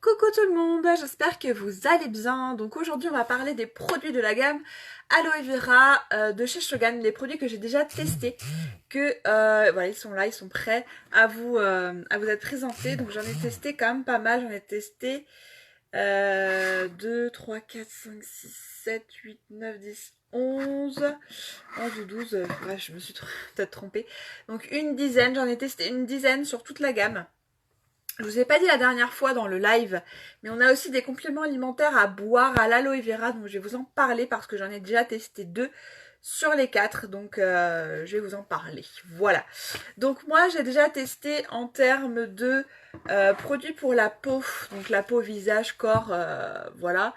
Coucou tout le monde, j'espère que vous allez bien. Donc aujourd'hui on va parler des produits de la gamme Aloe Vera de chez Shogun, les produits que j'ai déjà testés, que voilà, ils sont là, ils sont prêts à vous être présentés. Donc j'en ai testé quand même pas mal, j'en ai testé 2, 3, 4, 5, 6, 7, 8, 9, 10, 11 ou 12, bref je me suis peut-être trompée. Donc une dizaine, j'en ai testé une dizaine sur toute la gamme. Je vous ai pas dit la dernière fois dans le live, mais on a aussi des compléments alimentaires à boire à l'aloe vera, donc je vais vous en parler parce que j'en ai déjà testé 2 sur les 4, donc je vais vous en parler. Voilà. Donc moi j'ai déjà testé en termes de produits pour la peau, donc la peau, visage, corps, voilà.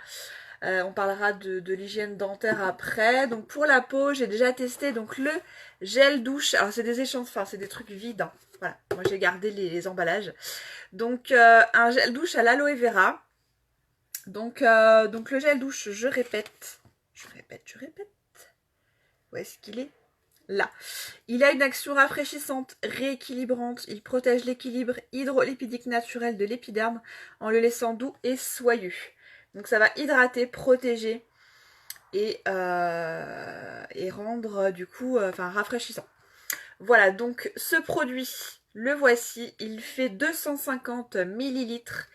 On parlera de l'hygiène dentaire après. Donc pour la peau, j'ai déjà testé donc le gel douche. Alors c'est des échantillons, enfin c'est des trucs vides, hein. Voilà, moi j'ai gardé les emballages. Donc un gel douche à l'aloe vera. Donc le gel douche, je répète. Où est-ce qu'il est? Là. Il a une action rafraîchissante, rééquilibrante. Il protège l'équilibre hydrolipidique naturel de l'épiderme en le laissant doux et soyeux. Donc ça va hydrater, protéger et rendre du coup, rafraîchissant. Voilà, donc ce produit, le voici. Il fait 250 millilitres.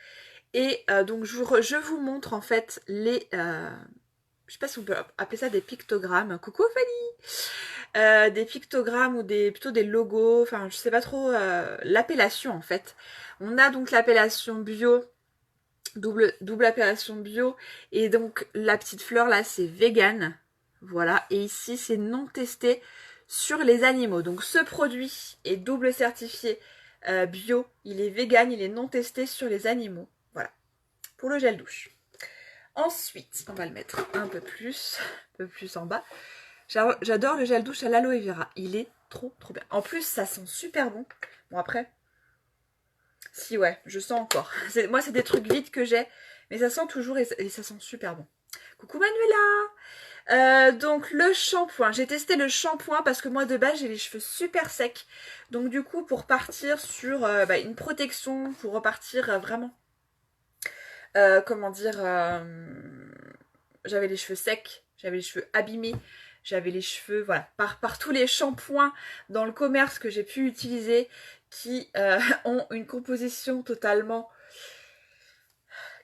Et donc je vous montre en fait les... je sais pas si on peut appeler ça des pictogrammes. Coucou Fanny, des pictogrammes ou plutôt des logos. Enfin, je sais pas trop l'appellation en fait. On a donc l'appellation bio, double appellation bio. Et donc la petite fleur là, c'est vegan. Voilà. Et ici, c'est non testé sur les animaux. Donc ce produit est double certifié bio. Il est vegan, il est non testé sur les animaux. Voilà. Pour le gel douche. Ensuite, on va le mettre un peu plus en bas. J'adore le gel douche à l'aloe vera. Il est trop bien. En plus, ça sent super bon. Bon après, si ouais, je sens encore. Moi, c'est des trucs vides que j'ai, mais ça sent toujours et ça sent super bon. Coucou Manuela. Donc le shampoing. J'ai testé le shampoing parce que moi de base j'ai les cheveux super secs. Donc du coup pour partir sur une protection, pour repartir vraiment comment dire, j'avais les cheveux secs, j'avais les cheveux abîmés, j'avais les cheveux, voilà, par tous les shampoings dans le commerce que j'ai pu utiliser qui ont une composition totalement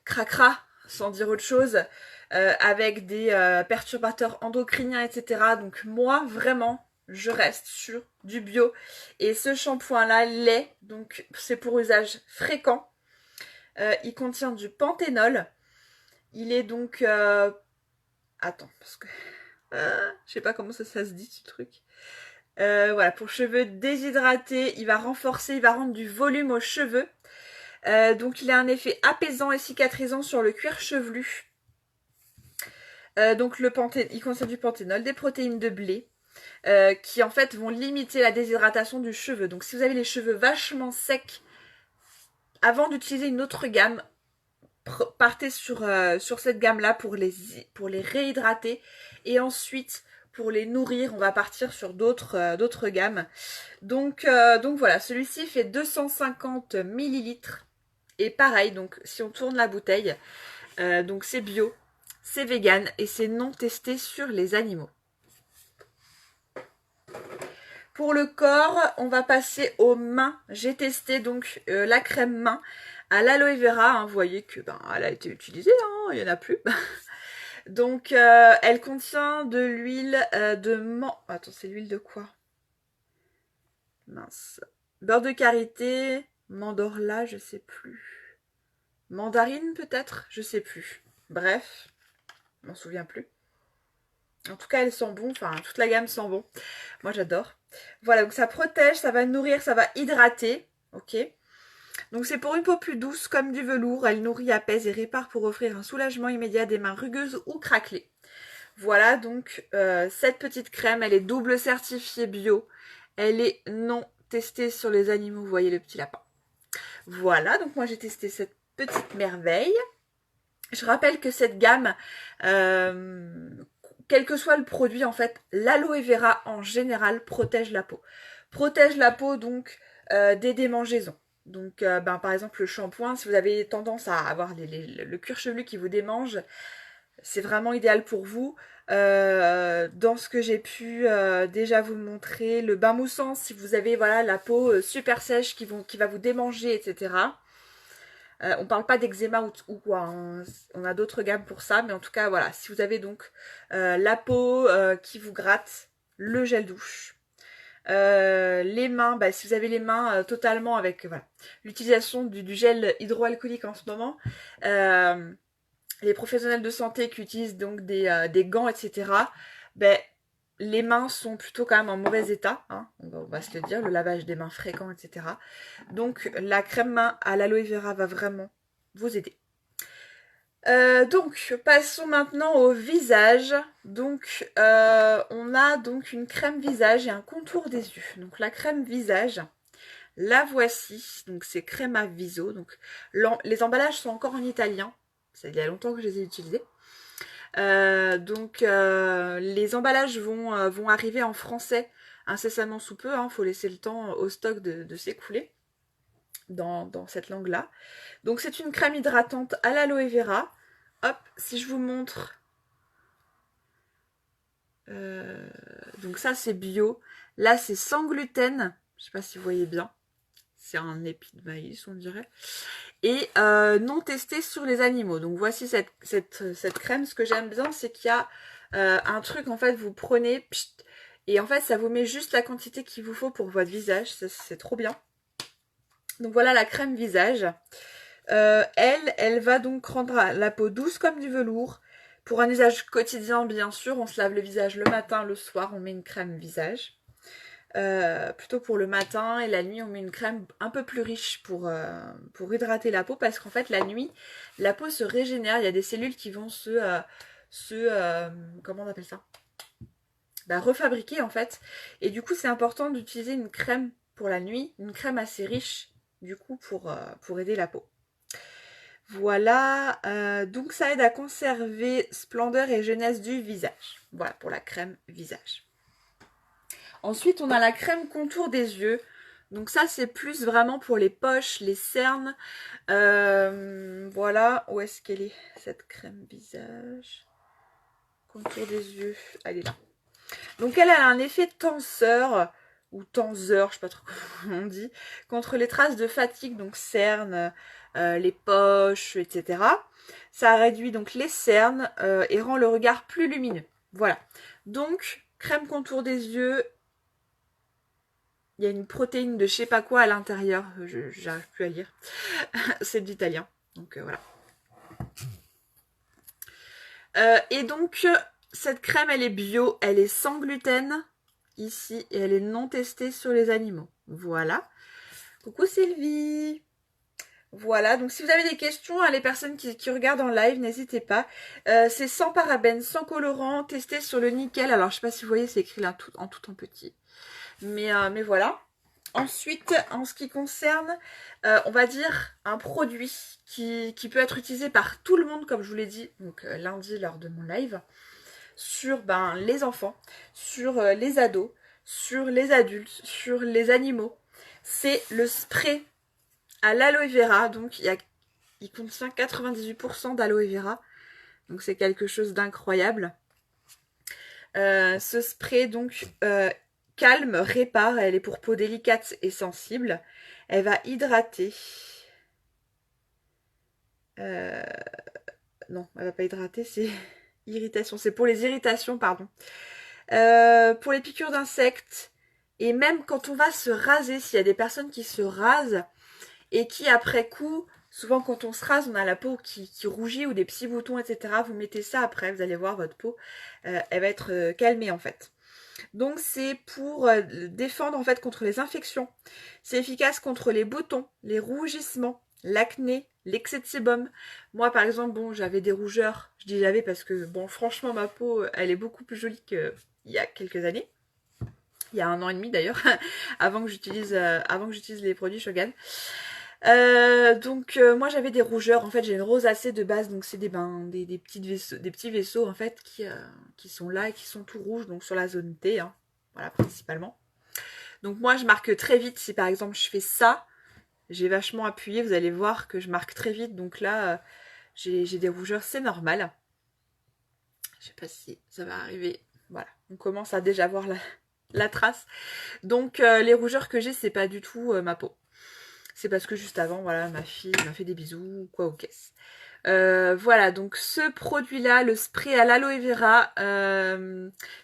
cracra, sans dire autre chose, avec des perturbateurs endocriniens, etc. Donc moi, vraiment, je reste sur du bio. Et ce shampoing-là l'est, donc c'est pour usage fréquent. Il contient du panthénol. Il est donc... Attends, parce que... je sais pas comment ça se dit, ce truc. Voilà, pour cheveux déshydratés, il va renforcer, il va rendre du volume aux cheveux. Donc il a un effet apaisant et cicatrisant sur le cuir chevelu. Donc il contient du panthénol, des protéines de blé, qui en fait vont limiter la déshydratation du cheveu. Donc si vous avez les cheveux vachement secs, avant d'utiliser une autre gamme, partez sur cette gamme-là pour les réhydrater. Et ensuite, pour les nourrir, on va partir sur d'autres gammes. Donc voilà, celui-ci fait 250 millilitres. Et pareil, donc si on tourne la bouteille, donc c'est bio, c'est vegan et c'est non testé sur les animaux. Pour le corps, on va passer aux mains. J'ai testé donc la crème main à l'aloe vera. Hein, vous voyez que elle a été utilisée, hein, il n'y en a plus. Donc elle contient de l'huile de Attends, c'est l'huile de quoi? Mince. Beurre de karité, mandorla, je sais plus. Mandarine peut-être, je sais plus. Bref, je m'en souviens plus. En tout cas, elles sont bon, enfin toute la gamme sent bon. Moi j'adore. Voilà, donc ça protège, ça va nourrir, ça va hydrater. Ok. Donc c'est pour une peau plus douce comme du velours. Elle nourrit, apaise et répare pour offrir un soulagement immédiat des mains rugueuses ou craquelées. Voilà, donc cette petite crème, elle est double certifiée bio. Elle est non testée sur les animaux. Vous voyez le petit lapin. Voilà, donc moi j'ai testé cette petite merveille. Je rappelle que cette gamme, quel que soit le produit, en fait, l'aloe vera en général protège la peau. Protège la peau donc des démangeaisons. Donc, par exemple, le shampoing, si vous avez tendance à avoir le cuir chevelu qui vous démange, c'est vraiment idéal pour vous. Dans ce que j'ai pu déjà vous montrer, le bain moussant, si vous avez voilà, la peau super sèche qui va vous démanger, etc. On parle pas d'eczéma ou quoi, hein. On a d'autres gammes pour ça, mais en tout cas, voilà, si vous avez donc la peau qui vous gratte, le gel douche. Les mains, si vous avez les mains totalement avec voilà, l'utilisation du gel hydroalcoolique en ce moment, les professionnels de santé qui utilisent donc des gants, etc., les mains sont plutôt quand même en mauvais état, hein, on va se le dire, le lavage des mains fréquent, etc. Donc la crème main à l'aloe vera va vraiment vous aider. Donc passons maintenant au visage. Donc on a donc une crème visage et un contour des yeux. Donc la crème visage, la voici. Donc c'est Crema Viso. Donc les emballages sont encore en italien. Ça il y a longtemps que je les ai utilisés. Les emballages vont arriver en français incessamment sous peu. Faut laisser le temps au stock de s'écouler dans cette langue-là. Donc c'est une crème hydratante à l'aloe vera. Hop, si je vous montre. Donc ça c'est bio. Là c'est sans gluten. Je sais pas si vous voyez bien. C'est un épi de maïs on dirait. Et non testé sur les animaux. Donc voici cette crème. Ce que j'aime bien c'est qu'il y a un truc en fait vous prenez pchit, et en fait ça vous met juste la quantité qu'il vous faut pour votre visage. C'est trop bien. Donc voilà la crème visage. Elle va donc rendre la peau douce comme du velours. Pour un usage quotidien, bien sûr, on se lave le visage le matin, le soir, on met une crème visage. Plutôt pour le matin et la nuit, on met une crème un peu plus riche pour hydrater la peau parce qu'en fait, la nuit, la peau se régénère. Il y a des cellules qui vont comment on appelle ça, refabriquer en fait. Et du coup, c'est important d'utiliser une crème pour la nuit, une crème assez riche, du coup, pour aider la peau. Voilà, donc ça aide à conserver splendeur et jeunesse du visage. Voilà pour la crème visage. Ensuite, on a la crème contour des yeux. Donc ça, c'est plus vraiment pour les poches, les cernes. Voilà, où est-ce qu'elle est cette crème visage? Contour des yeux, elle est là. Donc elle a un effet tenseur ou tenseur, je sais pas trop comment on dit, contre les traces de fatigue, donc cernes, les poches, etc. Ça réduit donc les cernes et rend le regard plus lumineux. Voilà. Donc, crème contour des yeux. Il y a une protéine de je sais pas quoi à l'intérieur. J'arrive plus à lire. C'est de l'italien. Donc voilà. Et donc, cette crème, elle est bio. Elle est sans gluten. Ici. Et elle est non testée sur les animaux. Voilà. Coucou Sylvie. Voilà, donc si vous avez des questions, les personnes qui regardent en live, n'hésitez pas. C'est sans parabènes, sans colorant, testé sur le nickel. Alors, je sais pas si vous voyez, c'est écrit là en tout en petit. Mais voilà. Ensuite, en ce qui concerne, on va dire, un produit qui peut être utilisé par tout le monde, comme je vous l'ai dit, donc lundi lors de mon live, sur les enfants, sur les ados, sur les adultes, sur les animaux. C'est le spray à l'aloe vera, donc il contient 98% d'aloe vera, donc c'est quelque chose d'incroyable. Ce spray donc calme, répare, elle est pour peau délicate et sensible, elle va hydrater. Non, elle va pas hydrater, c'est irritation, c'est pour les irritations, pardon. Pour les piqûres d'insectes, et même quand on va se raser, s'il y a des personnes qui se rasent, et qui après coup, souvent quand on se rase, on a la peau qui rougit ou des petits boutons, etc. Vous mettez ça après, vous allez voir votre peau, elle va être calmée en fait. Donc c'est pour défendre en fait contre les infections. C'est efficace contre les boutons, les rougissements, l'acné, l'excès de sébum. Moi par exemple, bon, j'avais des rougeurs. Je dis j'avais parce que bon, franchement ma peau, elle est beaucoup plus jolie qu'il y a quelques années. Il y a 1 an et demi d'ailleurs, avant que j'utilise les produits Shogun. Moi j'avais des rougeurs, en fait j'ai une rosacée de base, donc c'est des petits vaisseaux en fait qui sont là et qui sont tout rouges, donc sur la zone T, hein, voilà principalement. Donc moi je marque très vite si par exemple je fais ça, j'ai vachement appuyé, vous allez voir que je marque très vite, donc là, j'ai des rougeurs, c'est normal. Je sais pas si ça va arriver. Voilà, on commence à déjà voir la trace. Donc les rougeurs que j'ai, c'est pas du tout ma peau. C'est parce que juste avant, voilà, ma fille m'a fait des bisous ou quoi aux caisses. Voilà, donc ce produit-là, le spray à l'aloe vera,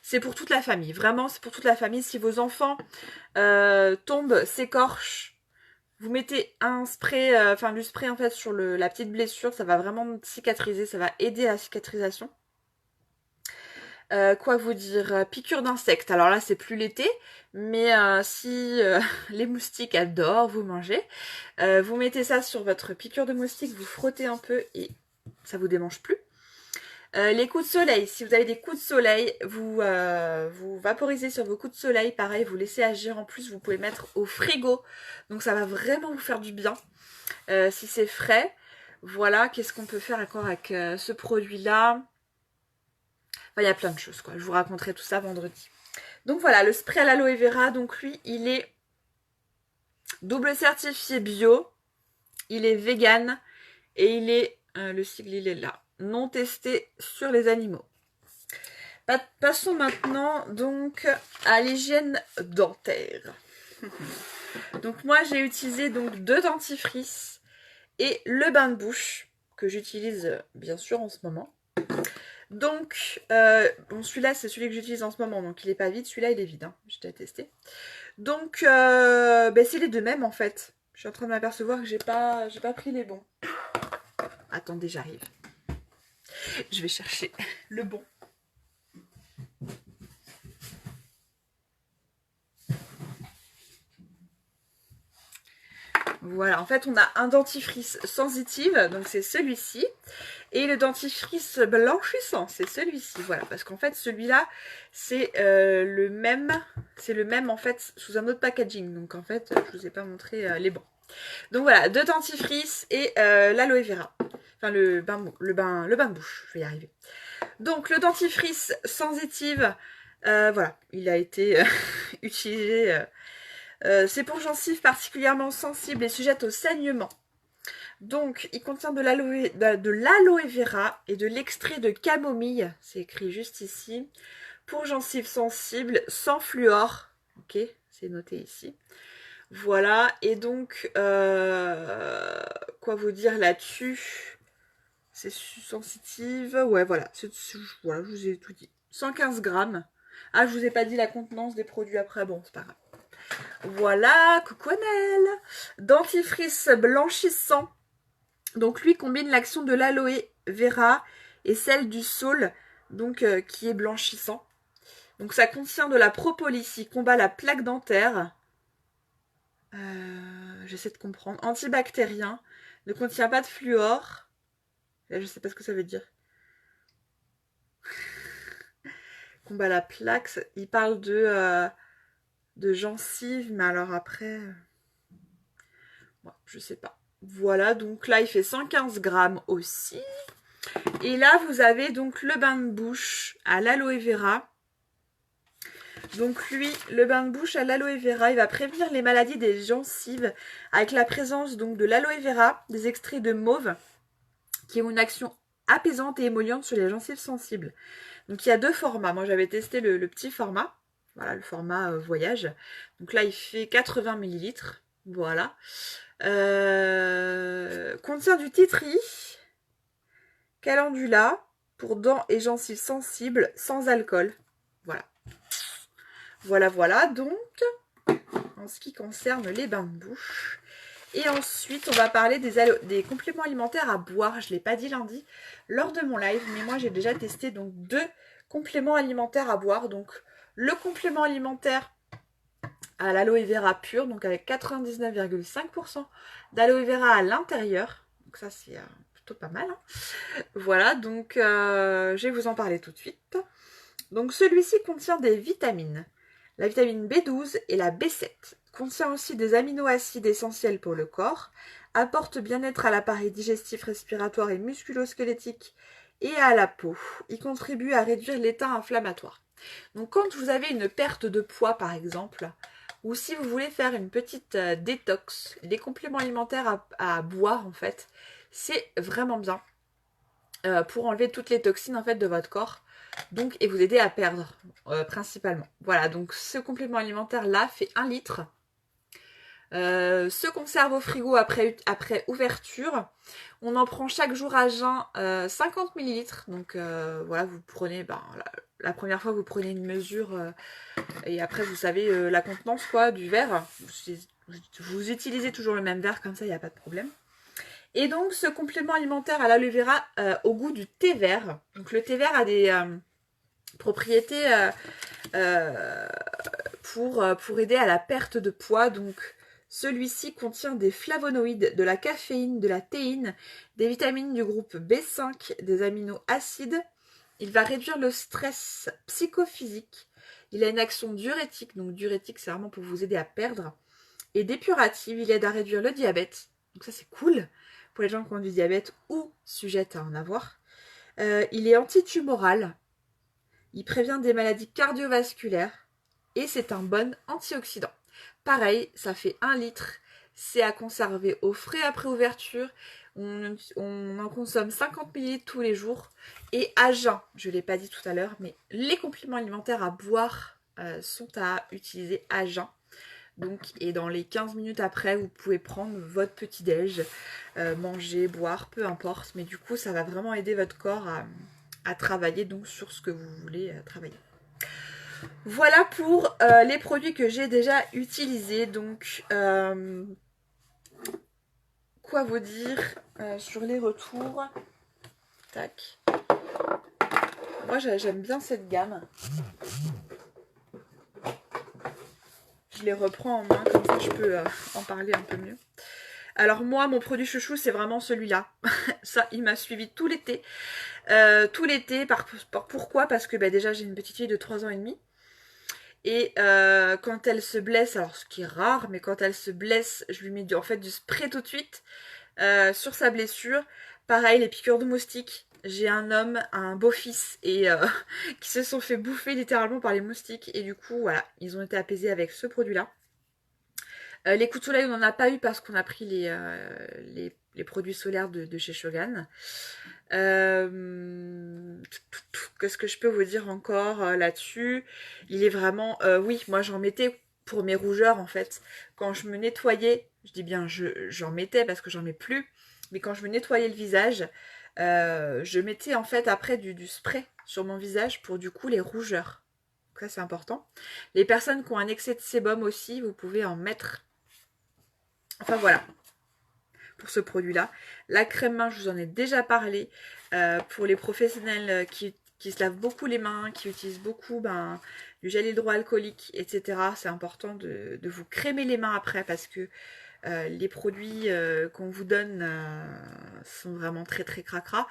c'est pour toute la famille. Vraiment, c'est pour toute la famille. Si vos enfants tombent, s'écorchent, vous mettez un spray, enfin du spray en fait sur la petite blessure, ça va vraiment cicatriser, ça va aider à la cicatrisation. Quoi vous dire, piqûre d'insectes. Alors là, c'est plus l'été, mais si les moustiques adorent vous manger, vous mettez ça sur votre piqûre de moustique, vous frottez un peu et ça vous démange plus. Les coups de soleil, si vous avez des coups de soleil, vous vaporisez sur vos coups de soleil, pareil, vous laissez agir. En plus, vous pouvez mettre au frigo, donc ça va vraiment vous faire du bien si c'est frais. Voilà, qu'est-ce qu'on peut faire encore avec ce produit-là? Enfin, il y a plein de choses, quoi. Je vous raconterai tout ça vendredi. Donc voilà, le spray à l'aloe vera, donc lui, il est double certifié bio, il est vegan et il est, le sigle il est là, non testé sur les animaux. Passons maintenant donc à l'hygiène dentaire. Donc moi j'ai utilisé donc 2 dentifrices et le bain de bouche que j'utilise bien sûr en ce moment. Donc, bon, celui-là, c'est celui que j'utilise en ce moment, donc il n'est pas vide. Celui-là, il est vide, hein. J'ai déjà testé. Donc, c'est les deux mêmes, en fait. Je suis en train de m'apercevoir que j'ai pas pris les bons. Attendez, j'arrive. Je vais chercher le bon. Voilà, en fait, on a un dentifrice sensitive, donc c'est celui-ci. Et le dentifrice blanchissant, c'est celui-ci. Voilà, parce qu'en fait, celui-là, c'est le même en fait sous un autre packaging. Donc en fait, je vous ai pas montré les bons. Donc voilà, 2 dentifrices et l'aloe vera. Enfin, le bain de bouche, je vais y arriver. Donc le dentifrice sensitive, voilà, il a été utilisé. C'est pour gencives particulièrement sensibles et sujettes au saignement. Donc, il contient de l'aloe vera et de l'extrait de camomille, c'est écrit juste ici, pour gencives sensibles, sans fluor. Ok, c'est noté ici. Voilà, et donc, quoi vous dire là-dessus? C'est sensitive, ouais, voilà, voilà, je vous ai tout dit. 115 grammes. Ah, je vous ai pas dit la contenance des produits après, bon, c'est pas grave. Voilà, coucou Annelle. Dentifrice blanchissant. Donc lui combine l'action de l'aloe vera et celle du saule, donc qui est blanchissant. Donc ça contient de la propolis qui combat la plaque dentaire. J'essaie de comprendre. Antibactérien. Ne contient pas de fluor. Là, je sais pas ce que ça veut dire. Combat la plaque. Il parle de gencives, mais alors après... Bon, je sais pas. Voilà, donc là, il fait 115 grammes aussi. Et là, vous avez donc le bain de bouche à l'aloe vera. Donc lui, le bain de bouche à l'aloe vera, il va prévenir les maladies des gencives avec la présence donc de l'aloe vera, des extraits de mauve qui ont une action apaisante et émolliente sur les gencives sensibles. Donc il y a 2 formats. Moi, j'avais testé le petit format. Voilà, le format voyage. Donc là, il fait 80 ml. Voilà. Contient du tea tree, calendula pour dents et gencives sensibles sans alcool. Voilà. Voilà. Donc, en ce qui concerne les bains de bouche. Et ensuite, on va parler des compléments alimentaires à boire. Je ne l'ai pas dit lundi lors de mon live, mais moi, j'ai déjà testé donc 2 compléments alimentaires à boire. Donc, le complément alimentaire à l'aloe vera pure, donc avec 99,5% d'aloe vera à l'intérieur. Donc ça, c'est plutôt pas mal. Hein. Voilà, donc je vais vous en parler tout de suite. Donc celui-ci contient des vitamines. La vitamine B12 et la B7. Contient aussi des aminoacides essentiels pour le corps. Apporte bien-être à l'appareil digestif, respiratoire et musculo-squelettique et à la peau. Il contribue à réduire l'état inflammatoire. Donc quand vous avez une perte de poids par exemple, ou si vous voulez faire une petite détox, les compléments alimentaires à boire en fait, c'est vraiment bien pour enlever toutes les toxines en fait de votre corps. Donc, et vous aider à perdre principalement. Voilà, donc ce complément alimentaire là fait 1 litre. Se conserve au frigo après ouverture. On en prend chaque jour à jeun 50 millilitres. Donc voilà, vous prenez, la première fois vous prenez une mesure et après vous savez la contenance quoi du verre. Vous utilisez toujours le même verre, comme ça il n'y a pas de problème. Et donc ce complément alimentaire à l'aloe vera au goût du thé vert. Donc le thé vert a des propriétés pour aider à la perte de poids. Donc celui-ci contient des flavonoïdes, de la caféine, de la théine, des vitamines du groupe B5, des aminoacides. Il va réduire le stress psychophysique. Il a une action diurétique, donc diurétique c'est vraiment pour vous aider à perdre. Et dépurative, il aide à réduire le diabète. Donc ça c'est cool pour les gens qui ont du diabète ou sujettes à en avoir. Il est antitumoral. Il prévient des maladies cardiovasculaires. Et c'est un bon antioxydant. Pareil, ça fait 1 litre. C'est à conserver au frais après ouverture. On en consomme 50 ml tous les jours. Et à jeun, je ne l'ai pas dit tout à l'heure, mais les compléments alimentaires à boire sont à utiliser à jeun. Donc, et dans les 15 minutes après, vous pouvez prendre votre petit-déj, manger, boire, peu importe. Mais du coup, ça va vraiment aider votre corps à travailler donc sur ce que vous voulez travailler. Voilà pour les produits que j'ai déjà utilisés. Donc, quoi vous dire sur les retours? Tac. Moi, j'aime bien cette gamme. Je les reprends en main, comme ça je peux en parler un peu mieux. Alors moi, mon produit chouchou, c'est vraiment celui-là. Ça, il m'a suivi tout l'été. Tout l'été, pourquoi? Parce que déjà, j'ai une petite fille de 3 ans et demi. Et quand elle se blesse, alors ce qui est rare, mais quand elle se blesse, je lui mets du spray tout de suite sur sa blessure. Pareil, les piqûres de moustiques. J'ai un beau-fils, et qui se sont fait bouffer littéralement par les moustiques. Et du coup, voilà, ils ont été apaisés avec ce produit-là. Les coups de soleil, on n'en a pas eu parce qu'on a pris les produits solaires de chez Shogun. Qu'est-ce que je peux vous dire encore là-dessus? Il est vraiment... oui, moi j'en mettais pour mes rougeurs en fait. Quand je me nettoyais, je dis bien j'en mettais parce que j'en mets plus, mais quand je me nettoyais le visage, je mettais en fait après du spray sur mon visage pour du coup les rougeurs. Donc ça c'est important. Les personnes qui ont un excès de sébum aussi, vous pouvez en mettre. Enfin voilà. Pour ce produit-là. La crème main, je vous en ai déjà parlé. Pour les professionnels qui se lavent beaucoup les mains, qui utilisent beaucoup du gel hydroalcoolique, etc. C'est important de vous crémer les mains après parce que les produits qu'on vous donne sont vraiment très très cracra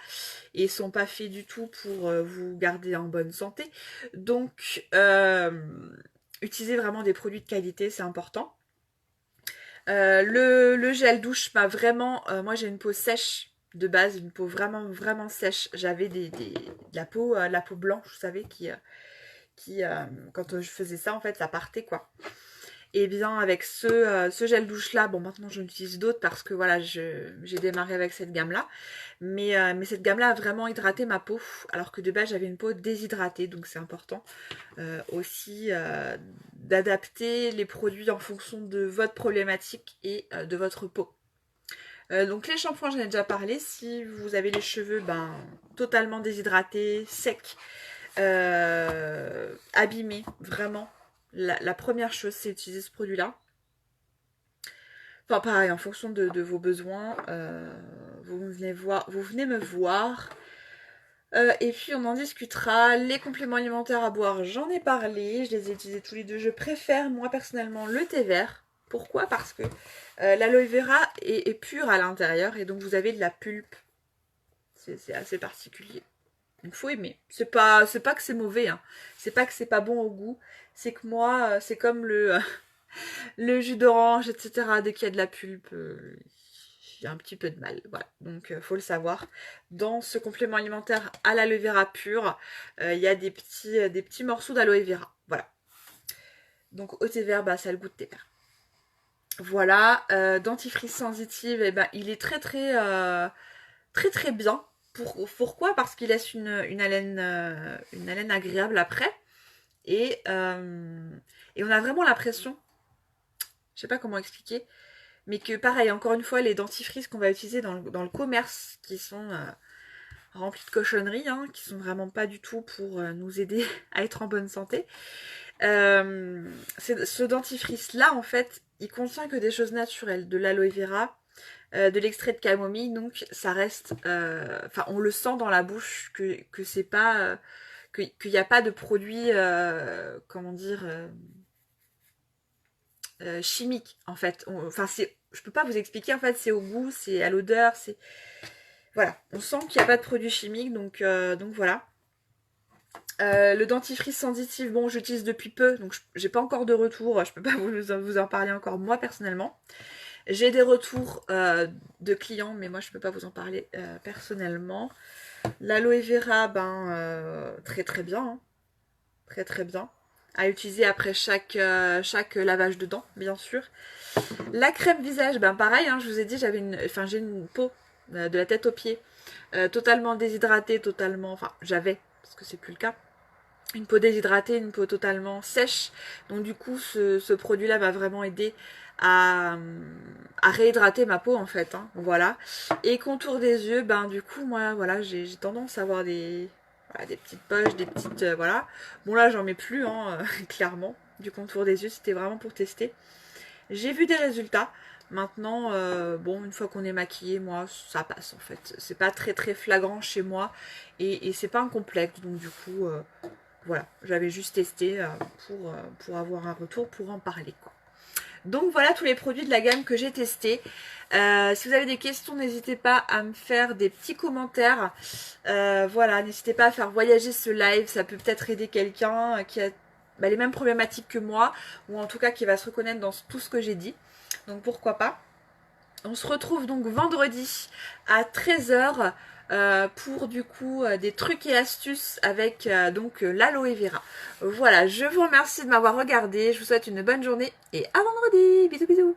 et sont pas faits du tout pour vous garder en bonne santé. Donc, utilisez vraiment des produits de qualité, c'est important. Le gel douche m'a vraiment... moi j'ai une peau sèche de base, une peau vraiment vraiment sèche. J'avais de la peau blanche, vous savez, qui quand je faisais ça en fait ça partait quoi. Et bien avec ce gel douche là, bon maintenant j'en utilise d'autres parce que voilà j'ai démarré avec cette gamme là. Mais cette gamme là a vraiment hydraté ma peau alors que de base j'avais une peau déshydratée, donc c'est important aussi d'adapter les produits en fonction de votre problématique et de votre peau. Donc les shampoings j'en ai déjà parlé. Si vous avez les cheveux totalement déshydratés, secs, abîmés, vraiment la première chose c'est d'utiliser ce produit là. Enfin pareil, en fonction de vos besoins, vous venez me voir. Et puis on en discutera. Les compléments alimentaires à boire, j'en ai parlé. Je les ai utilisés tous les deux. Je préfère moi personnellement le thé vert. Pourquoi? Parce que l'aloe vera est pure à l'intérieur et donc vous avez de la pulpe. C'est assez particulier. Donc faut aimer. C'est pas que c'est mauvais, hein. C'est pas que c'est pas bon au goût. C'est que moi, c'est comme le jus d'orange, etc. Dès qu'il y a de la pulpe, j'ai un petit peu de mal. Voilà. Donc faut le savoir. Dans ce complément alimentaire à l'aloe vera pure, il y a des petits morceaux d'aloe vera. Voilà. Donc eau thé vert, bah, ça a le goût de thé vert. Voilà, dentifrice sensitive, et ben, il est très bien. Pourquoi? Parce qu'il laisse une haleine agréable après. Et, euh, et on a vraiment l'impression, je sais pas comment expliquer, mais que pareil, encore une fois, les dentifrices qu'on va utiliser dans le commerce, qui sont remplis de cochonneries, hein, qui sont vraiment pas du tout pour nous aider à être en bonne santé. Ce dentifrice-là, en fait, il contient que des choses naturelles, de l'aloe vera, de l'extrait de camomille, donc ça reste, enfin, on le sent dans la bouche que c'est pas, qu'il n'y a pas de produits, comment dire, chimiques, en fait. Enfin, je peux pas vous expliquer, en fait, c'est au goût, c'est à l'odeur, c'est, voilà, on sent qu'il n'y a pas de produits chimiques, donc voilà. Le dentifrice sensitif, bon, j'utilise depuis peu, donc j'ai pas encore de retour, je peux pas vous en parler encore moi personnellement. J'ai des retours de clients, mais moi je peux pas vous en parler personnellement. L'aloe vera, ben très bien, hein. Très bien. À utiliser après chaque lavage de dents, bien sûr. La crème visage, ben pareil, hein, je vous ai dit, j'ai une peau de la tête aux pieds totalement déshydratée, enfin j'avais, parce que c'est plus le cas. Une peau déshydratée, une peau totalement sèche. Donc du coup, ce produit-là m'a vraiment aidé à réhydrater ma peau en fait. Hein. Voilà. Et contour des yeux, ben du coup, moi, voilà, j'ai tendance à avoir des petites poches, des petites... voilà. Bon là, j'en mets plus, hein, clairement. Du contour des yeux, c'était vraiment pour tester. J'ai vu des résultats. Maintenant, bon, une fois qu'on est maquillé, moi, ça passe en fait. C'est pas très flagrant chez moi. Et c'est pas un complexe. Donc du coup... voilà, j'avais juste testé pour avoir un retour, pour en parler quoi. Donc voilà tous les produits de la gamme que j'ai testés. Si vous avez des questions, n'hésitez pas à me faire des petits commentaires. Voilà, n'hésitez pas à faire voyager ce live, ça peut peut-être aider quelqu'un qui a les mêmes problématiques que moi, ou en tout cas qui va se reconnaître dans tout ce que j'ai dit. Donc pourquoi pas. On se retrouve donc vendredi à 13h pour du coup des trucs et astuces avec donc l'aloe vera. Voilà, je vous remercie de m'avoir regardé, je vous souhaite une bonne journée et à vendredi. Bisous bisous.